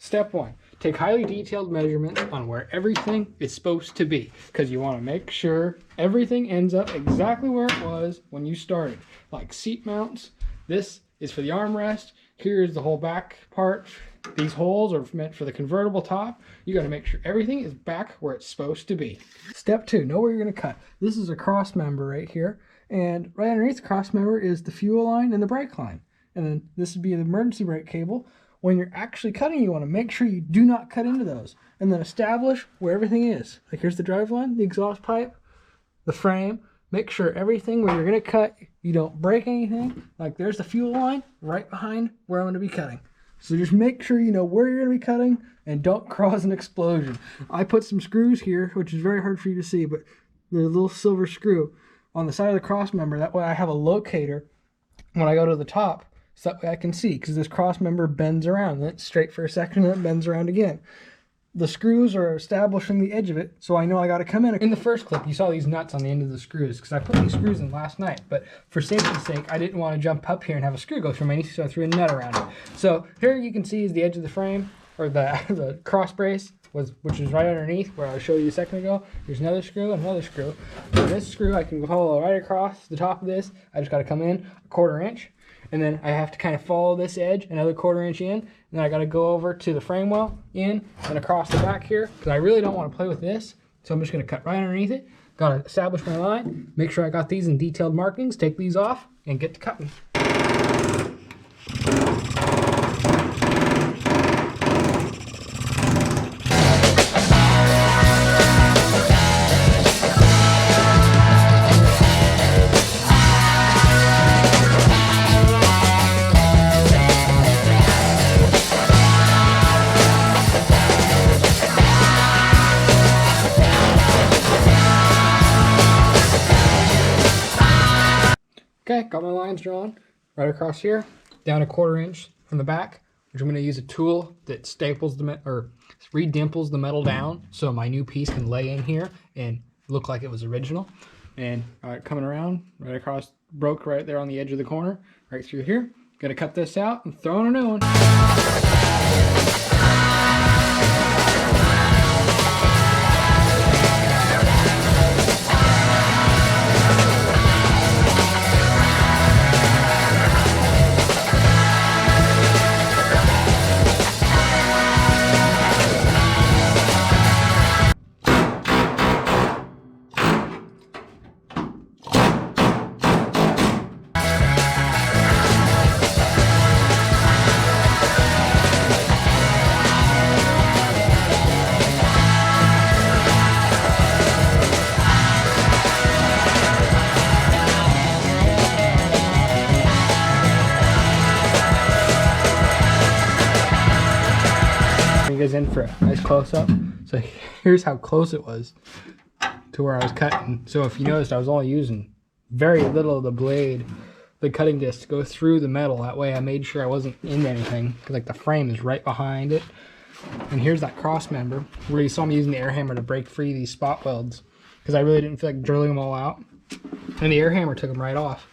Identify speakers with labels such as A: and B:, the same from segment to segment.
A: Step 1, take highly detailed measurements on where everything is supposed to be, because you want to make sure everything ends up exactly where it was when you started. Like seat mounts, this is for the armrest, here's the whole back part. These holes are meant for the convertible top. You got to make sure everything is back where it's supposed to be. Step 2, know where you're going to cut. This is a cross member right here, and right underneath the cross member is the fuel line and the brake line. And then this would be the emergency brake cable. When you're actually cutting, you want to make sure you do not cut into those, and then establish where everything is. Like here's the drive line, the exhaust pipe, the frame. Make sure everything where you're going to cut, you don't break anything. Like there's the fuel line right behind where I'm going to be cutting. So just make sure you know where you're going to be cutting and don't cause an explosion. I put some screws here, which is very hard for you to see, but there's a little silver screw on the side of the cross member. That way I have a locator when I go to the top, so that way I can see, because this cross member bends around. Then it's straight for a second and then it bends around again. The screws are establishing the edge of it, so I know I got to come in. In the first clip, you saw these nuts on the end of the screws, because I put these screws in last night, but for safety's sake, I didn't want to jump up here and have a screw go through my knee, so I threw a nut around it. So here you can see is the edge of the frame, or the cross brace, which is right underneath where I showed you a second ago. There's another screw and another screw. And this screw I can follow right across the top of this. I just got to come in a 1/4 inch. And then I have to kind of follow this edge, another 1/4 inch in. And then I got to go over to the frame well in and across the back here, because I really don't want to play with this. So I'm just going to cut right underneath it. Got to establish my line, make sure I got these in detailed markings, take these off, and get to cutting. Okay, got my lines drawn right across here, down a 1/4 inch from the back, which I'm going to use a tool that staples or re-dimples the metal down so my new piece can lay in here and look like it was original. And coming around right across, broke right there on the edge of the corner, right through here. Gonna cut this out and throw in a new one. You guys in for a nice close-up. So here's how close it was to where I was cutting. So if you noticed, I was only using very little of the blade, the cutting disc, to go through the metal. That way I made sure I wasn't in anything, because like the frame is right behind it. And here's that cross member where you saw me using the air hammer to break free these spot welds, because I really didn't feel like drilling them all out. And the air hammer took them right off.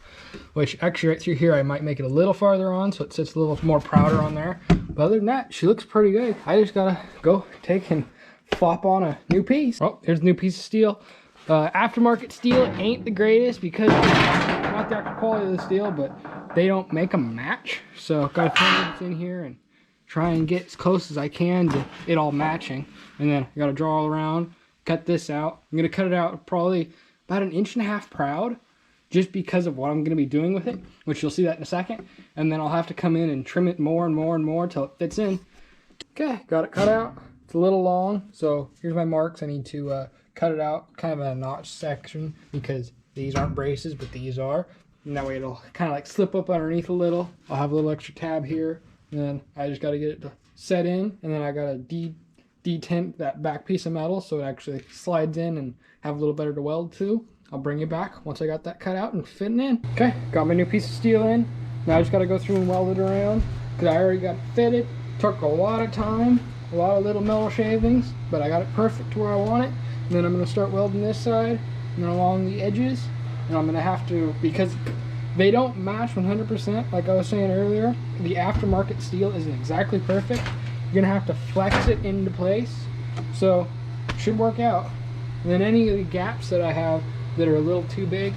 A: Which actually right through here I might make it a little farther on so it sits a little more prouder on there. But other than that, she looks pretty good. I just gotta go take and flop on a new piece. Oh, here's a new piece of steel. Aftermarket steel ain't the greatest because not the actual quality of the steel, but they don't make them match. So gotta throw this in here and try and get as close as I can to it all matching. And then I gotta draw all around, cut this out. I'm gonna cut it out probably about 1.5 inches proud, just because of what I'm going to be doing with it, which you'll see that in a second. And then I'll have to come in and trim it more and more and more till it fits in. Okay, got it cut out. It's a little long, so here's my marks. I need to cut it out kind of in a notch section, because these aren't braces, but these are. And that way it'll kind of like slip up underneath a little. I'll have a little extra tab here, and then I just got to get it to set in, and then I got to detent that back piece of metal so it actually slides in and have a little better to weld to. I'll bring it back once I got that cut out and fitting in. Okay, got my new piece of steel in. Now I just got to go through and weld it around, because I already got it fitted. Took a lot of time, a lot of little metal shavings, but I got it perfect to where I want it. And then I'm going to start welding this side and then along the edges. And I'm going to have to, because they don't match 100%, like I was saying earlier. The aftermarket steel isn't exactly perfect. you're gonna have to flex it into place. So it should work out. And then any of the gaps that I have that are a little too big,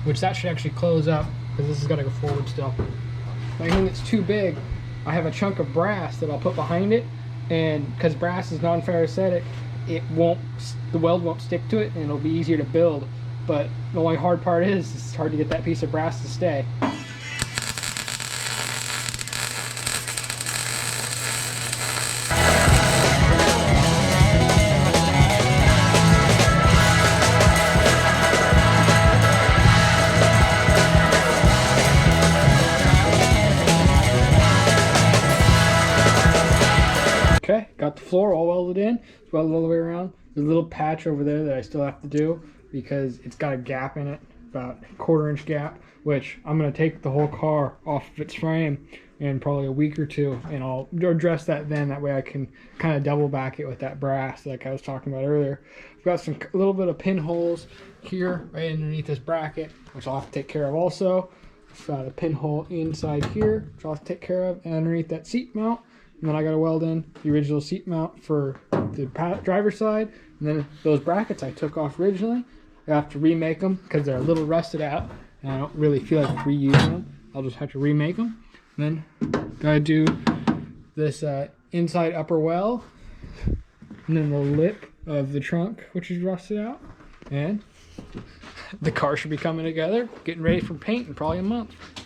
A: which that should actually close up because this is gonna go forward still. Anything that's too big, I have a chunk of brass that I'll put behind it, and because brass is non-ferroceric, the weld won't stick to it and it'll be easier to build. But the only hard part is it's hard to get that piece of brass to stay. Okay, got the floor all welded in. It's welded all the way around. There's a little patch over there that I still have to do because it's got a gap in it, about a 1/4 inch gap, which I'm going to take the whole car off of its frame in probably a week or two, and I'll address that then. That way I can kind of double back it with that brass like I was talking about earlier. I've got a little bit of pinholes here right underneath this bracket, which I'll have to take care of also. I've got a pinhole inside here, which I'll have to take care of, and underneath that seat mount. And then I got to weld in the original seat mount for the driver's side. And then those brackets I took off originally, I have to remake them because they're a little rusted out. And I don't really feel like reusing them. I'll just have to remake them. And then got to do this inside upper well. And then the lip of the trunk, which is rusted out. And the car should be coming together, getting ready for paint in probably a month.